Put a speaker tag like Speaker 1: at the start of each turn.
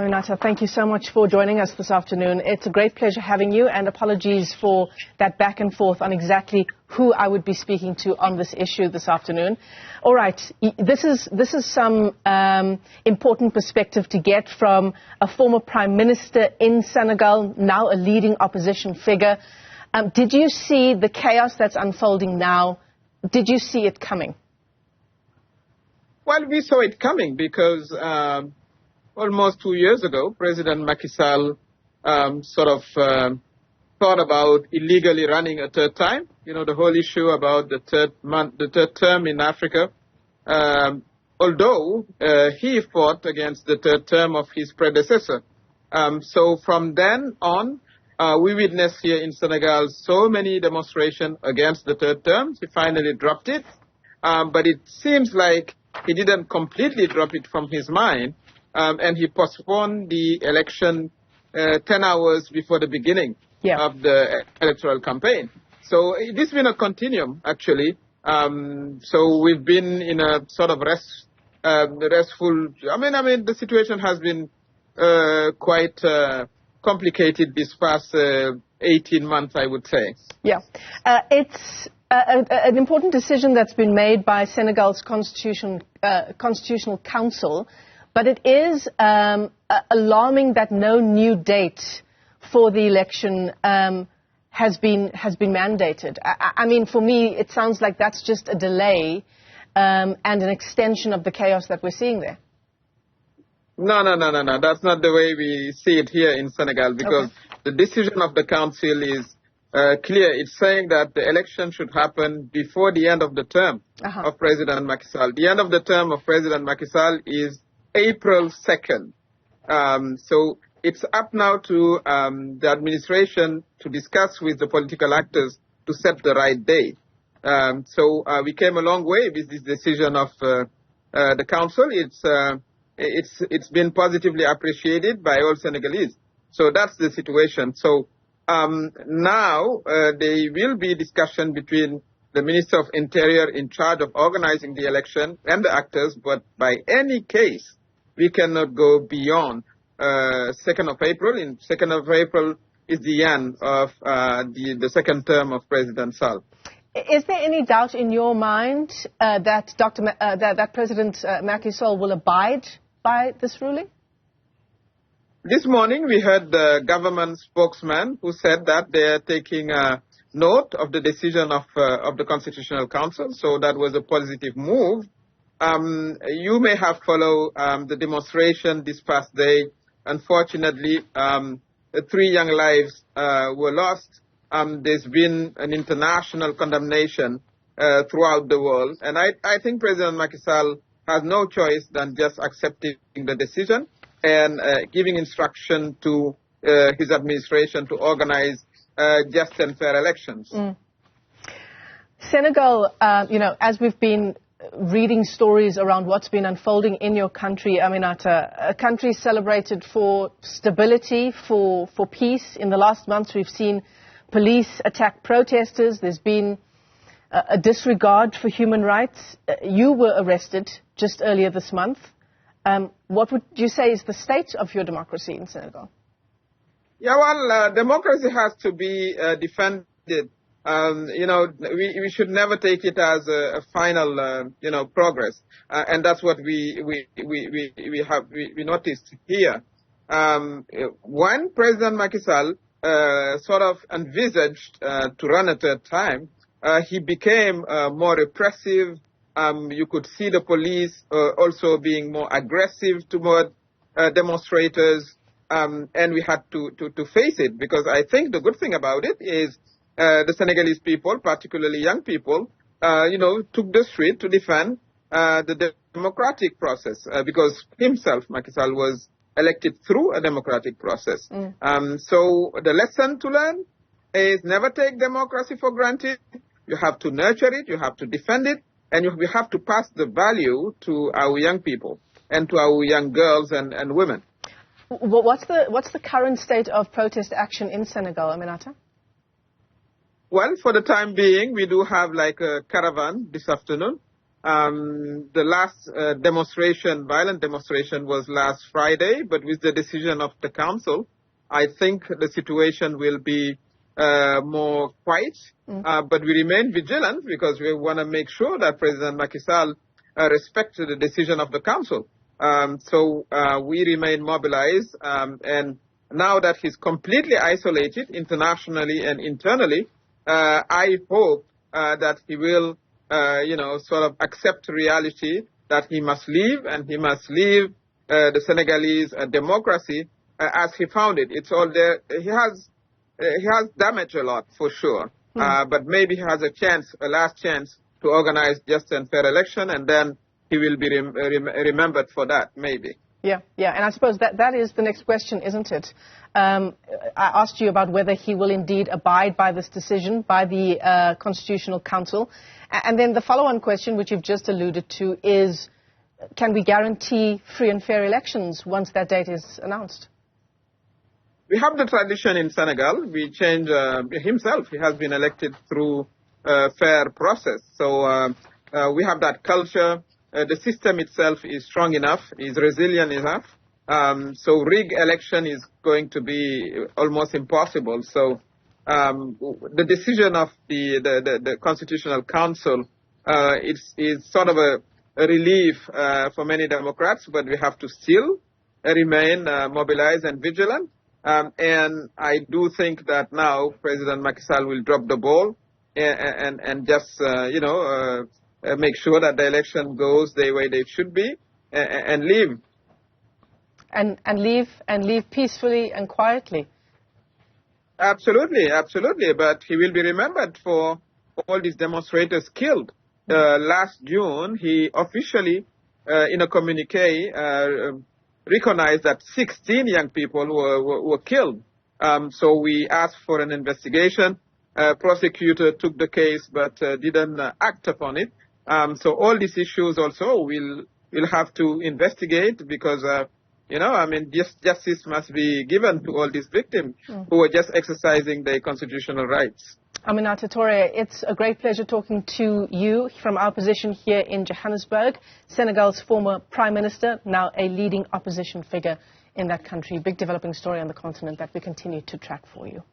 Speaker 1: Aminata, thank you so much for joining us this afternoon. It's a great pleasure having you, and apologies for that back and forth on exactly who I would be speaking to on this issue this afternoon. All right, this is some important perspective to get from a former Prime Minister in Senegal, now a leading opposition figure. Did you see the chaos that's unfolding now? Did you see it coming?
Speaker 2: Well, we saw it coming because almost 2 years ago, President Macky Sall thought about illegally running a third time. You know, the whole issue about the third term in Africa. Although he fought against the third term of his predecessor. So from then on, we witnessed here in Senegal so many demonstrations against the third term. He finally dropped it. But it seems like he didn't completely drop it from his mind. And he postponed the election 10 hours before the beginning of the electoral campaign. So it's been a continuum, actually. So we've been in a sort of restful. I mean, the situation has been quite complicated this past 18 months, I would say. Yeah.
Speaker 1: It's an important decision that's been made by Senegal's Constitutional Council. But it is alarming that no new date for the election has been mandated. I mean, for me, it sounds like that's just a delay and an extension of the chaos that we're seeing there.
Speaker 2: No. That's not the way we see it here in Senegal, because the decision of the council is clear. It's saying that the election should happen before the end of the term of President Macky Sall. The end of the term of President Macky Sall is April 2nd. So it's up now to the administration to discuss with the political actors to set the right date. So we came a long way with this decision of the council. It's been positively appreciated by all Senegalese. So that's the situation. So now there will be discussion between the Minister of Interior in charge of organizing the election and the actors, but by any case, we cannot go beyond 2nd of April. In 2nd of April is the end of the second term of President Sall.
Speaker 1: Is there any doubt in your mind that that President Macky Sall will abide by this ruling?
Speaker 2: This morning we heard the government spokesman who said that they are taking note of the decision of the Constitutional Council. So that was a positive move. You may have followed the demonstration this past day. Unfortunately, 3 young lives were lost. There's been an international condemnation throughout the world. And I think President Macky Sall has no choice than just accepting the decision and giving instruction to his administration to organize just and fair elections.
Speaker 1: Senegal, as we've been reading stories around what's been unfolding in your country, Aminata, a country celebrated for stability, for peace. In the last months, we've seen police attack protesters. There's been a disregard for human rights. You were arrested just earlier this month. What would you say is the state of your democracy in Senegal?
Speaker 2: Yeah, well, democracy has to be defended. We should never take it as a final, progress, and that's what we noticed here. When President Macky Sall sort of envisaged to run a third time, he became more repressive. You could see the police also being more aggressive toward demonstrators, and we had to face it, because I think the good thing about it is the Senegalese people, particularly young people, took the street to defend the democratic process, because himself, Macky Sall, was elected through a democratic process. So the lesson to learn is never take democracy for granted. You have to nurture it, you have to defend it, and we have to pass the value to our young people and to our young girls and women.
Speaker 1: What's the current state of protest action in Senegal, Aminata?
Speaker 2: Well, for the time being, we do have like a caravan this afternoon. The last violent demonstration was last Friday, but with the decision of the council, I think the situation will be more quiet. But we remain vigilant because we want to make sure that President Macky Sall respects the decision of the council. So we remain mobilized, and now that he's completely isolated internationally and internally, I hope that he will, sort of accept reality that he must leave, and he must leave the Senegalese democracy as he found it. It's all there. He has damaged a lot for sure, but maybe he has a last chance to organize just and fair election, and then he will be remembered for that, maybe.
Speaker 1: Yeah, and I suppose that is the next question, isn't it? I asked you about whether he will indeed abide by this decision by the Constitutional Council. And then the follow-on question, which you've just alluded to, is can we guarantee free and fair elections once that date is announced?
Speaker 2: We have the tradition in Senegal. We change himself. He has been elected through a fair process. So we have that culture. The system itself is strong enough, is resilient enough. So rig election is going to be almost impossible. So the decision of the Constitutional Council is sort of a relief for many Democrats, but we have to still remain mobilized and vigilant. And I do think that now President Macky Sall will drop the ball and just, make sure that the election goes the way they should be and leave.
Speaker 1: And leave peacefully and quietly.
Speaker 2: Absolutely. But he will be remembered for all these demonstrators killed. Last June, he officially, in a communique, recognized that 16 young people were killed. So we asked for an investigation. Prosecutor took the case but didn't act upon it. So all these issues also we'll have to investigate because, justice must be given to all these victims who are just exercising their constitutional rights.
Speaker 1: Aminata Toure, it's a great pleasure talking to you from our position here in Johannesburg. Senegal's former Prime Minister, now a leading opposition figure in that country. Big developing story on the continent that we continue to track for you.